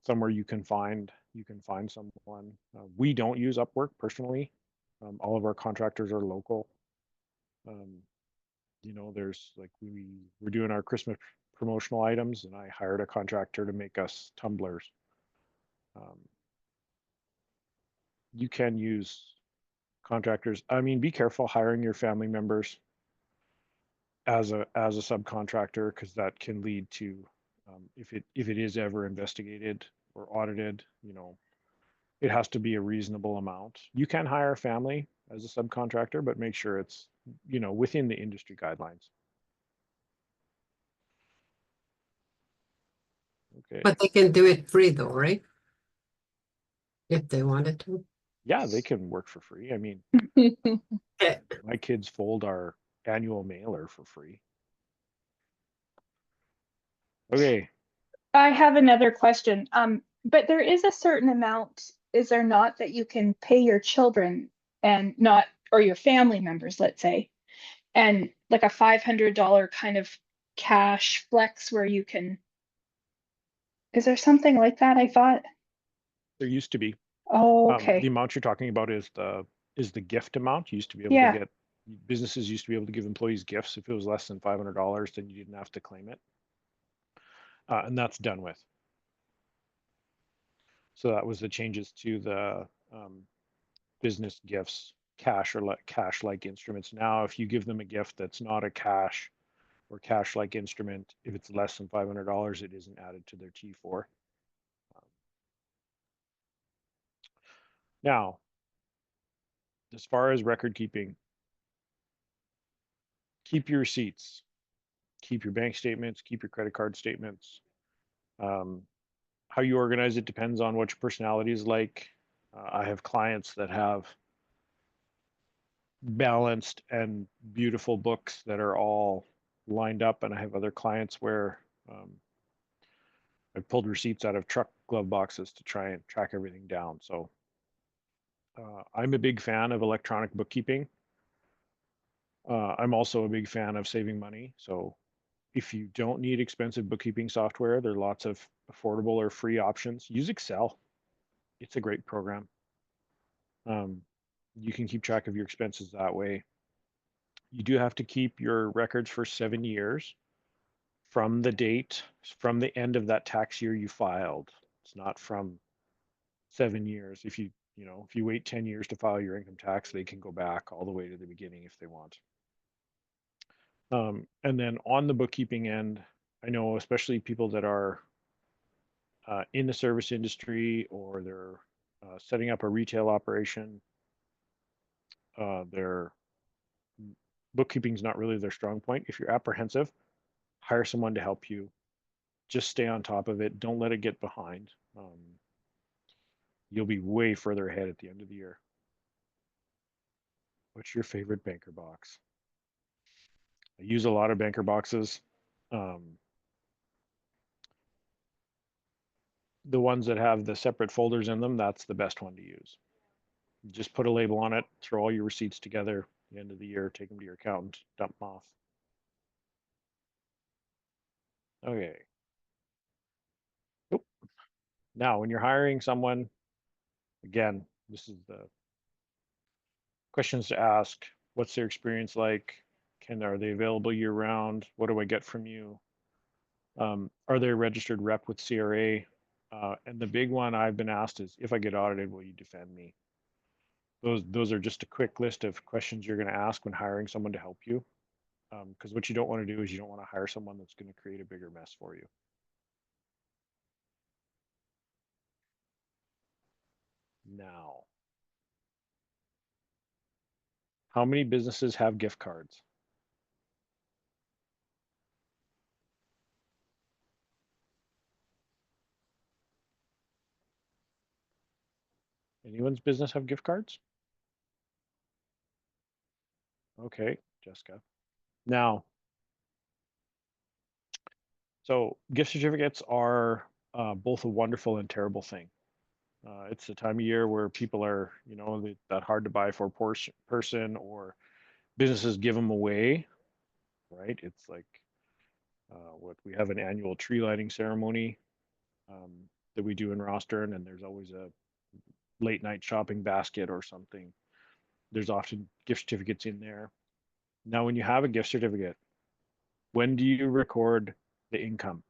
somewhere you can find someone. We don't use Upwork personally. All of our contractors are local. There's like we're doing our Christmas promotional items, and I hired a contractor to make us tumblers. You can use contractors. I mean, be careful hiring your family members. as a subcontractor, because that can lead to if it is ever investigated or audited, you know, it has to be a reasonable amount. You can hire a family as a subcontractor, but make sure it's, you know, within the industry guidelines. Okay. But they can do it free though, right? If they wanted to. Yeah, they can work for free. I mean, Okay. my kids fold our annual mailer for free. Okay. I have another question. But there is a certain amount, is there not, that you can pay your children and not, or your family members, let's say, and like a $500 kind of cash flex where you can, is there something like that? I thought. There used to be. Oh, The okay. amount you're talking about is the gift amount. You used to be able to Yeah. get, businesses used to be able to give employees gifts. If it was less than $500, then you didn't have to claim it. And that's done with. So that was the changes to the business gifts, cash or cash-like instruments. Now, if you give them a gift that's not a cash or cash-like instrument, if it's less than $500, it isn't added to their T4. Now, as far as record keeping, keep your receipts, keep your bank statements, keep your credit card statements. How you organize it depends on what your personality is like. I have clients that have balanced and beautiful books that are all lined up, and I have other clients where I pulled receipts out of truck glove boxes to try and track everything down. So I'm a big fan of electronic bookkeeping. I'm also a big fan of saving money. So if you don't need expensive bookkeeping software, there are lots of affordable or free options. Use Excel. It's a great program. You can keep track of your expenses that way. You do have to keep your records for 7 years from the date, from the end of that tax year you filed. It's not from 7 years. If you wait 10 years to file your income tax, they can go back all the way to the beginning if they want. And then on the bookkeeping end, I know especially people that are in the service industry, or they're setting up a retail operation, their bookkeeping is not really their strong point. If you're apprehensive, hire someone to help you. Just stay on top of it. Don't let it get behind. You'll be way further ahead at the end of the year. What's your favorite banker box? I use a lot of banker boxes. The ones that have the separate folders in them, that's the best one to use. Just put a label on it, throw all your receipts together at the end of the year, take them to your accountant, dump them off. Okay. Oop. Now, when you're hiring someone, again, this is the questions to ask. What's their experience like? Are they available year round? What do I get from you? Are they a registered rep with CRA? And the big one I've been asked is, if I get audited, will you defend me? Those are just a quick list of questions you're going to ask when hiring someone to help you. Because what you don't want to do is you don't want to hire someone that's going to create a bigger mess for you. Now, how many businesses have gift cards? Anyone's business have gift cards? Okay, Jessica. Now, so gift certificates are both a wonderful and terrible thing. It's the time of year where people are, that hard to buy for person, or businesses give them away, right? It's like what we have an annual tree lighting ceremony that we do in Rostern, and there's always a late night shopping basket or something. There's often gift certificates in there. Now, when you have a gift certificate, when do you record the income?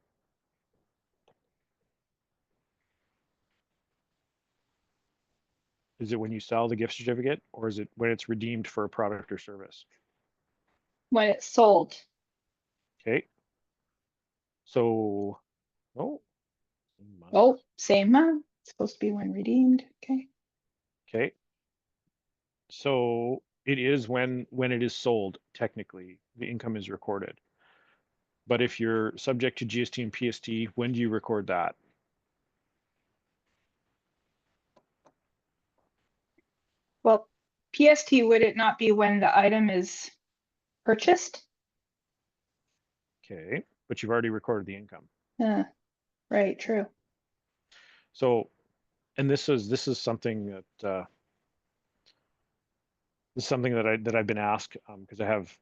Is it when you sell the gift certificate, or is it when it's redeemed for a product or service? When it's sold. Okay. So, oh. month. Oh, same month. It's supposed to be when redeemed. Okay. Okay. So it is when it is sold, technically, the income is recorded. But if you're subject to GST and PST, when do you record that? Well, PST, would it not be when the item is purchased? Okay, but you've already recorded the income. Right, true. So, and this is something that I've been asked because I have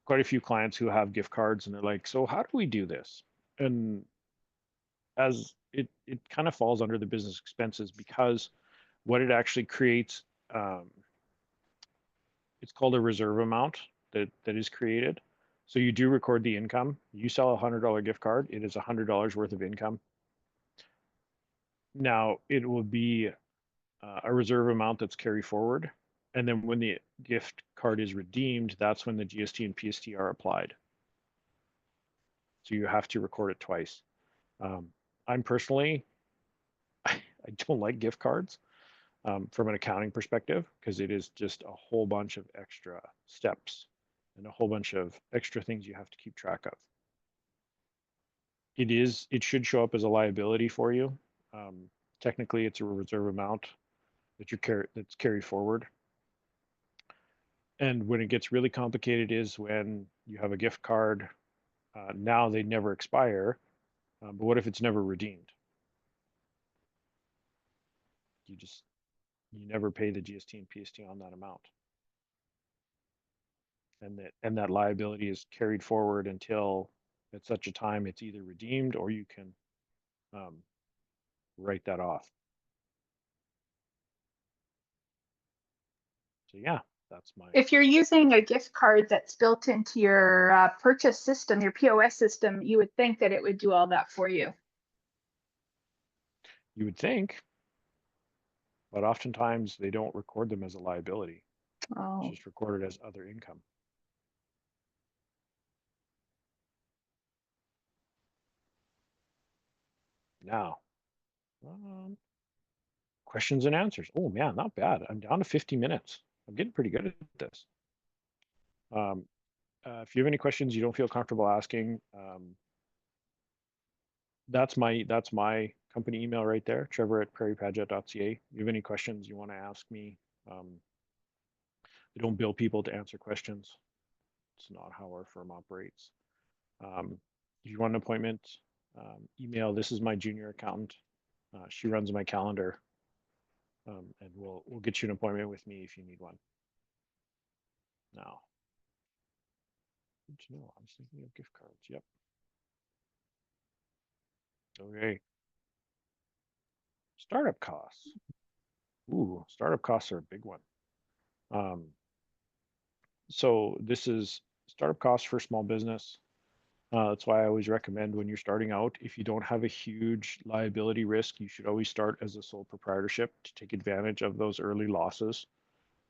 quite a few clients who have gift cards and they're like, so how do we do this? And as it kind of falls under the business expenses because what it actually creates, it's called a reserve amount that is created. So you do record the income. You sell a $100 gift card, it is $100 worth of income. Now it will be a reserve amount that's carried forward. And then when the gift card is redeemed, that's when the GST and PST are applied. So you have to record it twice. I'm personally, I don't like gift cards from an accounting perspective because it is just a whole bunch of extra steps and a whole bunch of extra things you have to keep track of. It should show up as a liability for you. Technically, it's a reserve amount that's carried forward. And when it gets really complicated is when you have a gift card. Now they never expire, but what if it's never redeemed? You never pay the GST and PST on that amount. And that liability is carried forward until at such a time it's either redeemed or you can write that off. So yeah, that's my. If you're using a gift card that's built into your purchase system, your POS system, you would think that it would do all that for you. You would think, but oftentimes they don't record them as a liability. Oh, It's just recorded as other income. Now, questions and answers. Oh man, not bad. I'm down to 50 minutes. I'm getting pretty good at this. If you have any questions you don't feel comfortable asking, that's my company email right there, trevor@prairiepadgett.ca. You have any questions you want to ask me? I don't bill people to answer questions. It's not how our firm operates. If you want an appointment, email. This is my junior accountant. She runs my calendar, and we'll get you an appointment with me if you need one. Now, good to know. I was thinking of gift cards. Yep. Okay. Startup costs. Ooh, startup costs are a big one. So this is startup costs for small business. That's why I always recommend when you're starting out, if you don't have a huge liability risk, you should always start as a sole proprietorship to take advantage of those early losses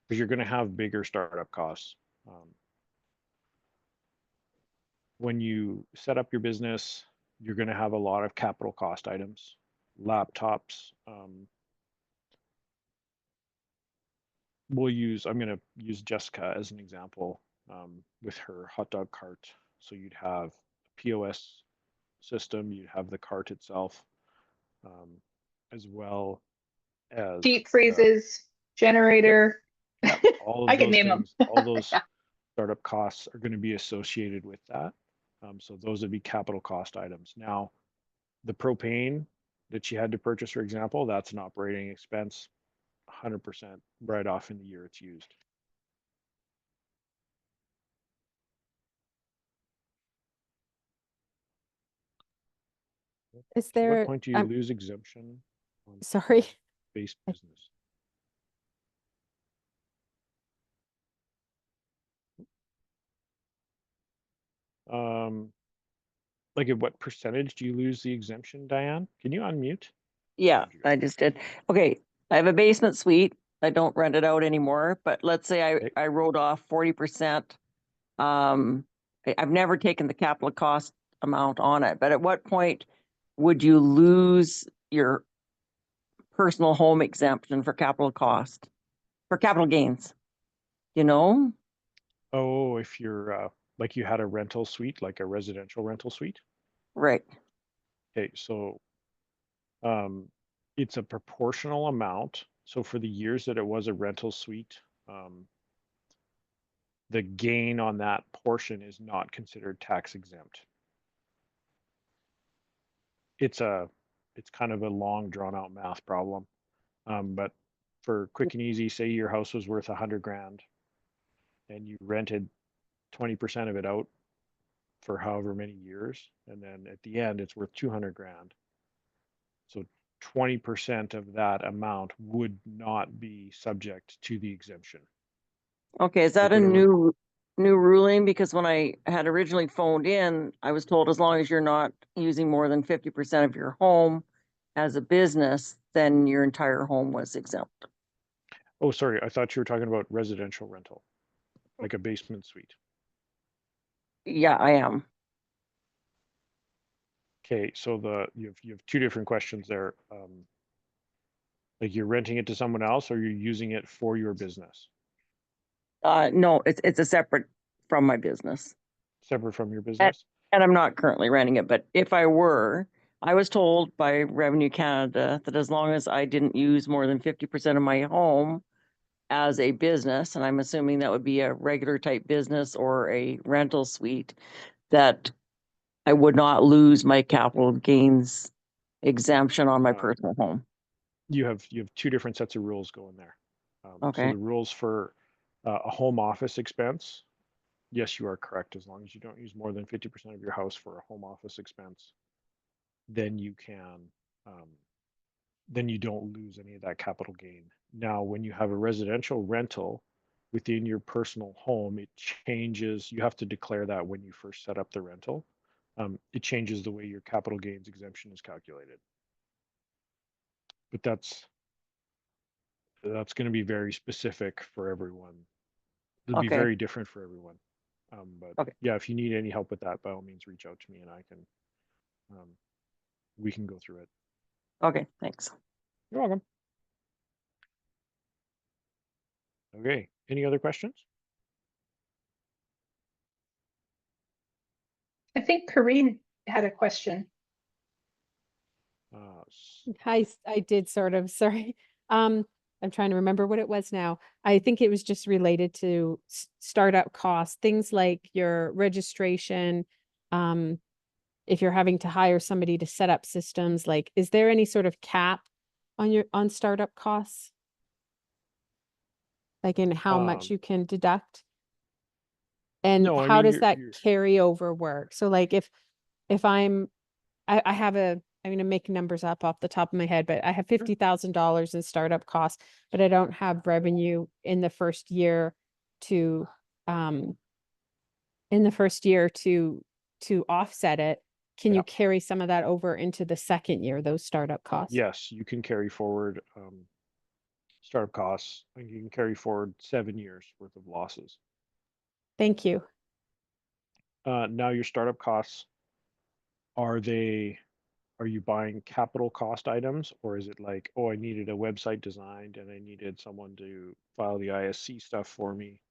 because you're going to have bigger startup costs. When you set up your business, you're going to have a lot of capital cost items, laptops. I'm going to use Jessica as an example with her hot dog cart. So you'd have a POS system, you'd have the cart itself, as well as deep freezes, generator. yeah, all of I can those name things, them. all those Yeah. startup costs are going to be associated with that. So those would be capital cost items. Now, the propane that she had to purchase, for example, that's an operating expense, 100% right off in the year it's used. Is To what there, point do you lose exemption on sorry, base business? Like at what percentage do you lose the exemption, Diane? Can you unmute? Yeah, There you go. I just did. Okay, I have a basement suite. I don't rent it out anymore, but let's say Okay. I wrote off 40% I've never taken the capital cost amount on it, but at what point would you lose your personal home exemption for capital cost, for capital gains? You know? Oh, if you're like you had a rental suite, like a residential rental suite. Right. Okay, so it's a proportional amount. So for the years that it was a rental suite, the gain on that portion is not considered tax exempt. It's kind of a long drawn out math problem. But for quick and easy, say your house was worth 100 grand and you rented 20% of it out for however many years, and then at the end it's worth 200 grand. So 20% of that amount would not be subject to the exemption. Okay, is that Like a whatever- new ruling? Because when I had originally phoned in, I was told as long as you're not using more than 50% of your home as a business, then your entire home was exempt. Oh, sorry, I thought you were talking about residential rental, like a basement suite. Yeah, I am. Okay, so you have two different questions there. Like you're renting it to someone else, or you're using it for your business, No, it's a separate from my business. separate from your business. And I'm not currently renting it, but if I were, I was told by Revenue Canada that as long as I didn't use more than 50% of my home as a business, and I'm assuming that would be a regular type business or a rental suite, that I would not lose my capital gains exemption on my personal home. You have two different sets of rules going there. So Okay. the rules for a home office expense, yes, you are correct. As long as you don't use more than 50% of your house for a home office expense, then you can, then you don't lose any of that capital gain. Now, when you have a residential rental within your personal home, it changes. You have to declare that when you first set up the rental. It changes the way your capital gains exemption is calculated. But that's going to be very specific for everyone. It'll be Okay. very different for everyone. But Okay. yeah, if you need any help with that, by all means, reach out to me and we can go through it. Okay, thanks. You're welcome. Okay, any other questions? I think Corinne had a question. Hi, I did sort of, sorry. I'm trying to remember what it was now. I think it was just related to startup costs, things like your registration. If you're having to hire somebody to set up systems, like, is there any sort of cap on startup costs? Like in how much you can deduct? And No, I how mean, does you're- that you're- carryover work? So like if I have I'm gonna make numbers up off the top of my head, but I have $50,000 in startup costs, but I don't have revenue in the first year to offset it. Can Yeah. you carry some of that over into the second year, those startup costs? Yes, you can carry forward startup costs, and you can carry forward 7 years worth of losses. Thank you. Now your startup costs, are you buying capital cost items, or is it like, oh, I needed a website designed and I needed someone to file the ISC stuff for me?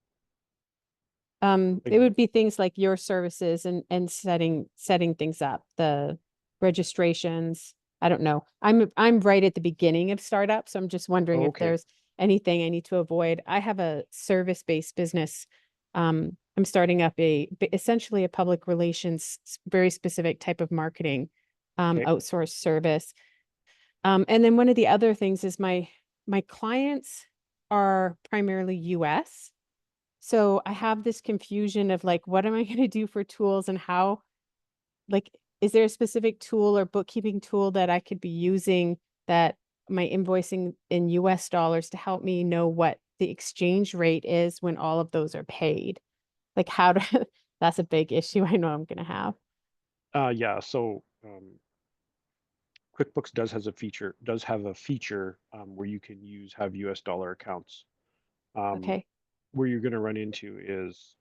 It Like- would be things like your services and setting things up, the registrations. I don't know. I'm right at the beginning of startup, so I'm just wondering if Okay. there's anything I need to avoid. I have a service-based business. I'm starting up essentially a public relations, very specific type of marketing, Okay. outsourced service. And then one of the other things is my clients are primarily US. So I have this confusion of like, what am I going to do for tools and how, like, is there a specific tool or bookkeeping tool that I could be using that my invoicing in US dollars to help me know what the exchange rate is when all of those are paid? Like how to, that's a big issue I know I'm going to have. Yeah, so QuickBooks does have a feature where you can have US dollar accounts. Okay. Where you're going to run into is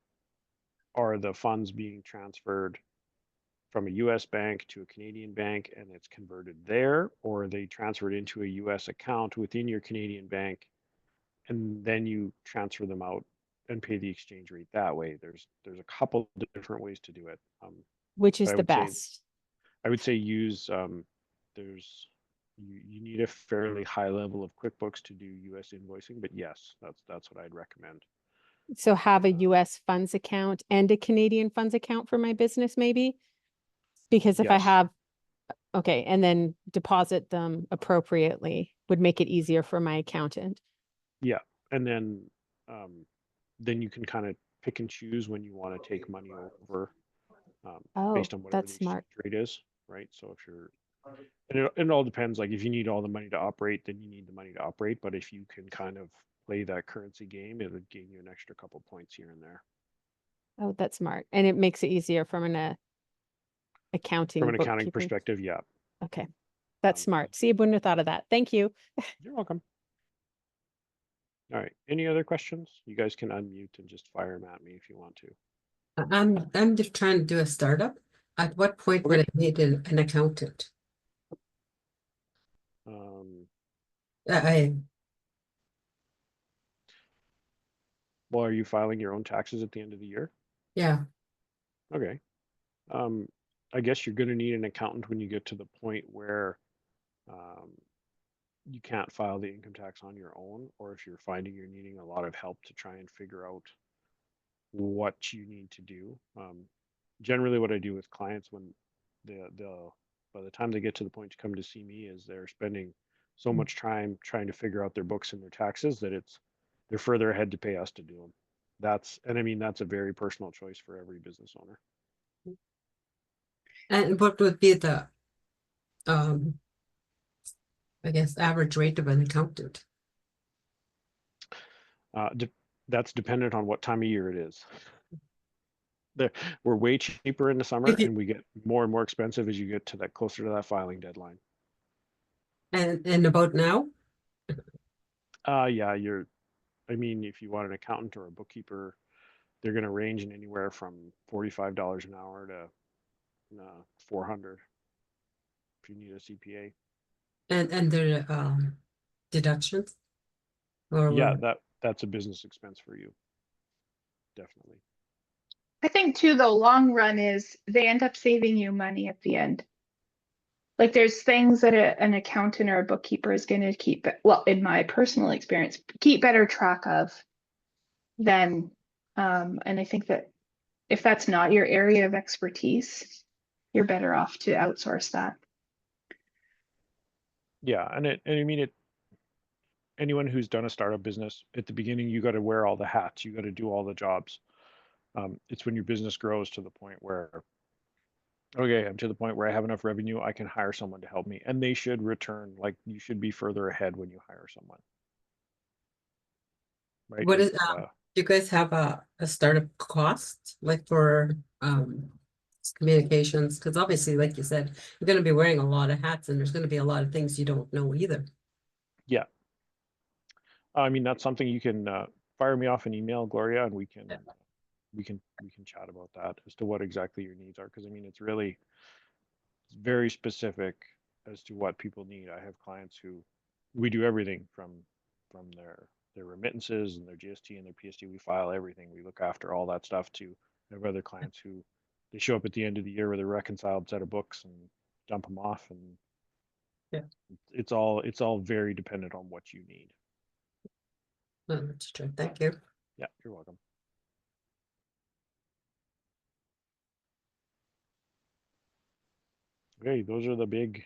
are the funds being transferred from a US bank to a Canadian bank and it's converted there, or are they transferred into a US account within your Canadian bank and then you transfer them out and pay the exchange rate that way? There's a couple different ways to do it. Which is I the would say- best? I would say use there's you need a fairly high level of QuickBooks to do US invoicing, but yes, that's what I'd recommend. So have a US funds account and a Canadian funds account for my business, maybe? Because if I Yes. have, okay, and then deposit them appropriately would make it easier for my accountant. Yeah, and then you can kind of pick and choose when you want to take money over Oh, based on whatever the that's smart. exchange rate is, right? So if you're, and it all depends, like if you need all the money to operate, then you need the money to operate. But if you can kind of play that currency game, it would gain you an extra couple points here and there. Oh, that's smart. And it makes it easier from an accounting, From an accounting bookkeeping. perspective, yeah. Okay, that's Um, smart. See, I wouldn't have thought of that. Thank you. You're welcome. All right, any other questions? You guys can unmute and just fire them at me if you want to. I'm just trying to do a startup. At what point would Okay. I need an accountant? Um, I, well, are you filing your own taxes at the end of the year? yeah, Okay. I guess you're going to need an accountant when you get to the point where you can't file the income tax on your own, or if you're finding you're needing a lot of help to try and figure out what you need to do. Generally, what I do with clients when by the time they get to the point to come to see me is they're spending so much time trying to figure out their books and their taxes that they're further ahead to pay us to do them. And I mean, that's a very personal choice for every business owner. and what would be the, I guess, average rate of an accountant? That's dependent on what time of year it is. We're way cheaper in the summer and we get more and more expensive as you get to that closer to that filing deadline. And about now? Yeah, I mean, if you want an accountant or a bookkeeper, they're going to range in anywhere from $45 an hour to $400 if you need a CPA. And their deductions? Or Yeah, what? that's a business expense for you. Definitely. I think too, the long run is they end up saving you money at the end. Like there's things that an accountant or a bookkeeper is going to keep, well, in my personal experience, keep better track of than, and I think that if that's not your area of expertise, you're better off to outsource that. Yeah, and I mean anyone who's done a startup business at the beginning, you got to wear all the hats, you got to do all the jobs. It's when your business grows to the point where, okay, I'm to the point where I have enough revenue, I can hire someone to help me, and they should return. Like you should be further ahead when you hire someone. Right? What is, It's, do you guys have a startup cost, like for communications? Because obviously, like you said, you're gonna be wearing a lot of hats and there's gonna be a lot of things you don't know either. yeah. I mean, that's something you can fire me off an email, Gloria, and we can chat about that as to what exactly your needs are. Because I mean, it's very specific as to what people need. I have clients who we do everything from their remittances and their GST and their PST. We file everything. We look after all that stuff too. I have other clients who they show up at the end of the year with a reconciled set of books and dump them off, and Yeah. it's all very dependent on what you need. No, that's true. Thank you. Yeah, you're welcome. Okay, those are the big.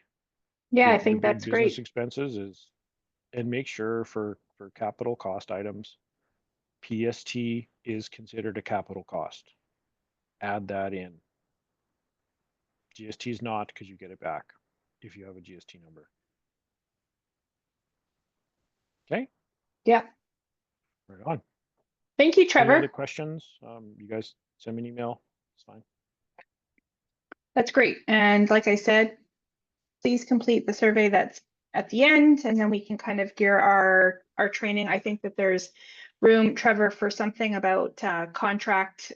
Yeah, I the think big that's business great. expenses and make sure for capital cost items, PST is considered a capital cost. Add that in. GST is not, because you get it back if you have a GST number. Okay. Yeah. Right on. Thank you, Any Trevor. other questions? You guys send me an email. It's fine. That's great. And like I said, please complete the survey that's at the end, and then we can kind of gear our training. I think that there's room, Trevor, for something about contract,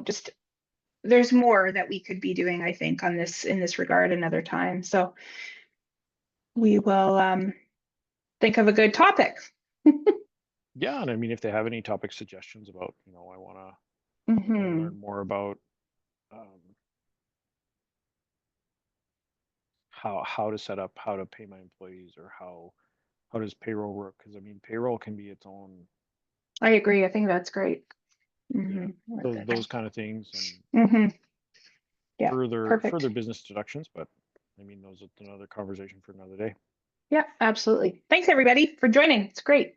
just there's more that we could be doing, I think, on this in this regard another time. So we will think of a good topic. Yeah, and I mean, if they have any topic suggestions about, I want to Mhm. learn more about how to set up, how to pay my employees, or how does payroll work? Because I mean, payroll can be its own, I agree. I think that's great. yeah, Mhm. I like that. those kind of things, Mhm. Yeah, and perfect. further business deductions. But I mean, those are another conversation for another day. Yeah, absolutely. Thanks everybody for joining. It's great.